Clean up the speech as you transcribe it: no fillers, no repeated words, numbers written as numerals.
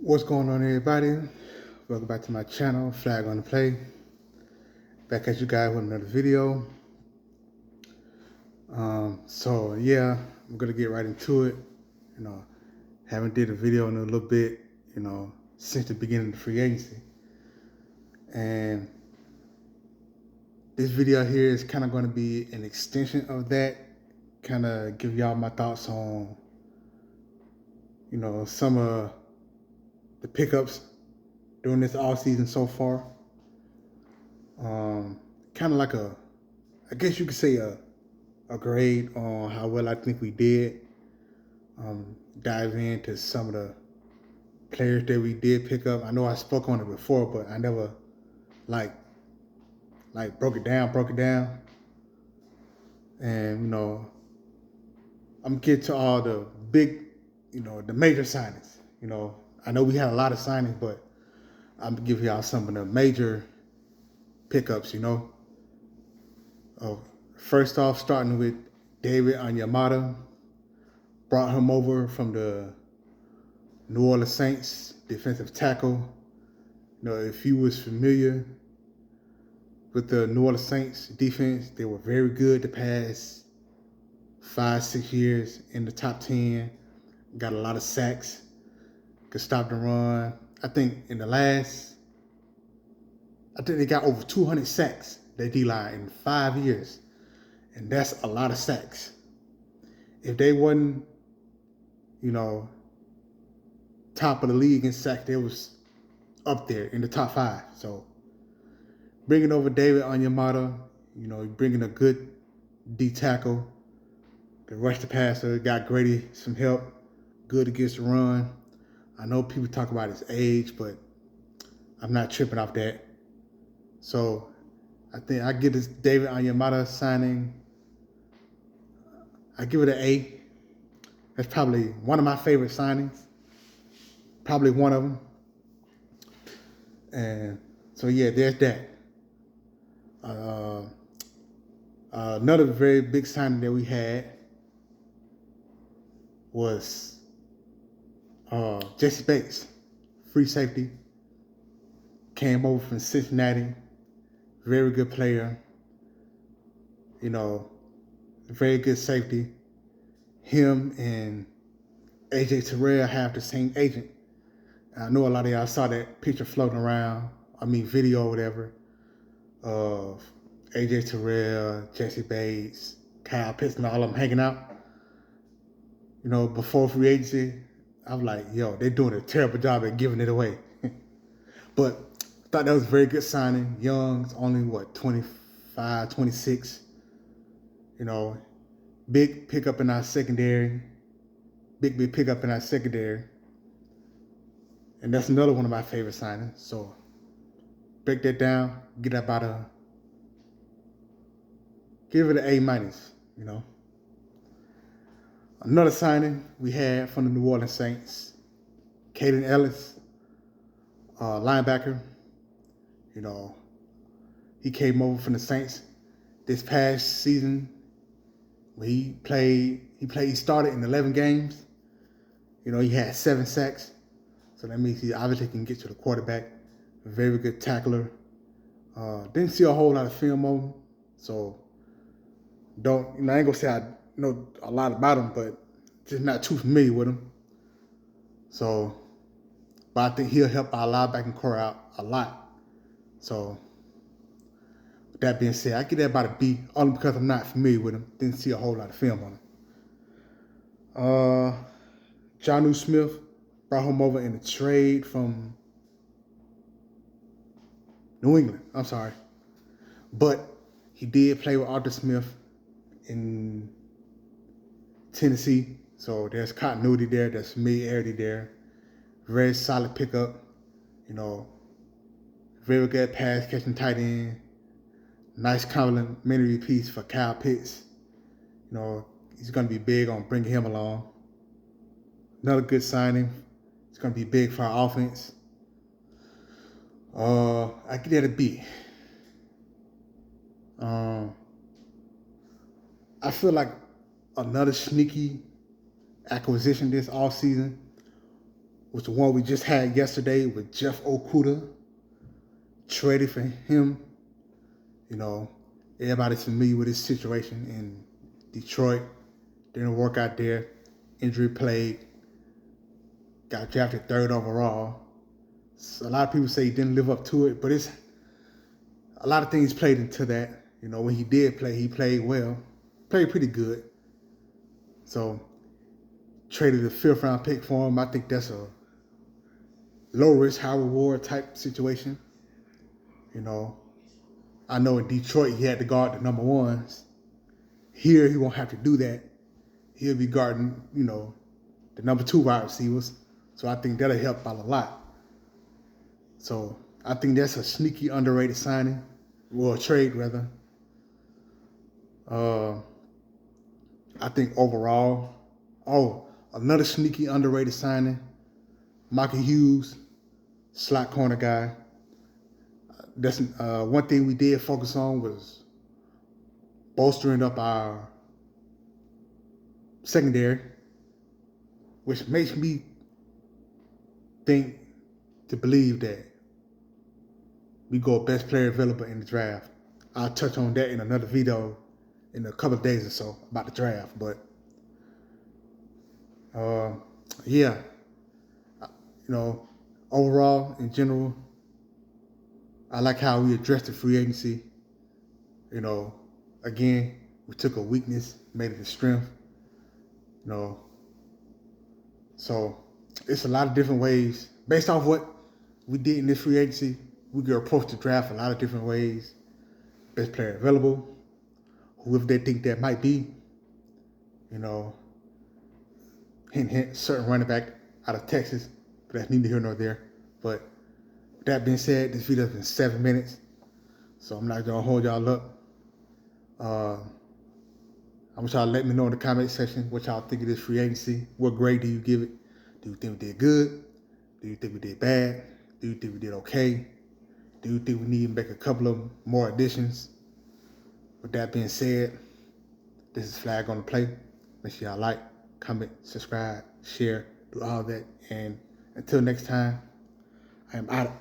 What's going on, everybody? Welcome back to my channel, Flag on the Play. Back at you guys with another video. Yeah, I'm gonna get right into it. Haven't did a video in a little bit, since the beginning of the free agency. And this video here is kind of going to be an extension of that. Kind of give y'all my thoughts on, some of the pickups during this off season so far. Kind of like I guess you could say a grade on how well I think we did. Dive into some of the players that we did pick up. I know I spoke on it before, but I never like broke it down. And I'm getting to all the big, the major signings. I know we had a lot of signings, but I'm gonna give y'all some of the major pickups. First off, starting with David Onyemata. Brought him over from the New Orleans Saints, defensive tackle. If you was familiar with the New Orleans Saints defense, they were very good the past 5-6 years in the top 10. Got a lot of sacks, could stop the run. I think they got over 200 sacks, their D-line, in 5 years. And that's a lot of sacks. If they wasn't, top of the league in sacks, they was up there in the top 5. So bringing over David Onyemata, bringing a good D tackle, could rush the passer, got Grady some help, good against the run. I know people talk about his age, but I'm not tripping off that. So I think I give this David Onyemata signing, I give it an A. That's probably one of my favorite signings. Probably one of them. And so yeah, there's that. Another very big signing that we had was Jesse Bates, free safety. Came over from Cincinnati. Very good player. Very good safety. Him and AJ Terrell have the same agent. I know a lot of y'all saw that picture floating around, video or whatever, of AJ Terrell, Jesse Bates, Kyle Pitts, and all of them hanging out. Before free agency, I was like, yo, they're doing a terrible job at giving it away. But I thought that was a very good signing. Young's only, 25, 26. Big pickup in our secondary. Big pickup in our secondary. And that's another one of my favorite signings. So break that down, give it an A-. Another signing we had from the New Orleans Saints, Caden Ellis, linebacker. He came over from the Saints this past season. He started in 11 games. He had 7 sacks. So that means he obviously can get to the quarterback. A very good tackler. Didn't see a whole lot of film on him. So I ain't gonna say I know a lot about him, but just not too familiar with him. So, but I think he'll help our linebacking core out a lot. So, with that being said, I give that about a B, only because I'm not familiar with him. Didn't see a whole lot of film on him. Jonnu Smith, brought him over in a trade from New England. I'm sorry. But he did play with Arthur Smith in Tennessee. So there's continuity there. There's familiarity there. Very solid pickup. Very good pass catching tight end. Nice complimentary piece for Kyle Pitts. He's going to be big on bringing him along. Another good signing. It's going to be big for our offense. I give that a B. I feel like another sneaky acquisition this offseason was the one we just had yesterday with Jeff Okuda. Traded for him. You know, everybody's familiar with his situation in Detroit. Didn't work out there. Injury plague. Got drafted 3rd overall. So a lot of people say he didn't live up to it, but it's a lot of things played into that. You know, when he did play, he played well. Played pretty good. So, traded a 5th round pick for him. I think that's a low risk, high reward type situation. You know, I know in Detroit he had to guard the number 1s. Here he won't have to do that. He'll be guarding, you know, the number 2 wide receivers. So I think that'll help out a lot. So I think that's a sneaky underrated signing. Well, trade rather. I think overall, another sneaky underrated signing, Michael Hughes, slot corner guy. That's one thing we did focus on was bolstering up our secondary, which makes me think to believe that we go best player available in the draft. I'll touch on that in another video in a couple of days or so about the draft. But yeah, you know, overall in general, I like how we addressed the free agency. You know, again, we took a weakness, made it a strength. You know, so it's a lot of different ways based off what we did in this free agency. We could approach the draft a lot of different ways. Best player available, whoever they think that might be. You know, hint, certain running back out of Texas, but that's neither here nor there. But with that being said, this video's been 7 minutes, so I'm not gonna hold y'all up. I want y'all to let me know in the comment section what y'all think of this free agency. What grade do you give it? Do you think we did good? Do you think we did bad? Do you think we did okay? Do you think we need to make a couple of more additions? With that being said, this is Flag on the Play. Make sure y'all like, comment, subscribe, share, do all that. And until next time, I am out.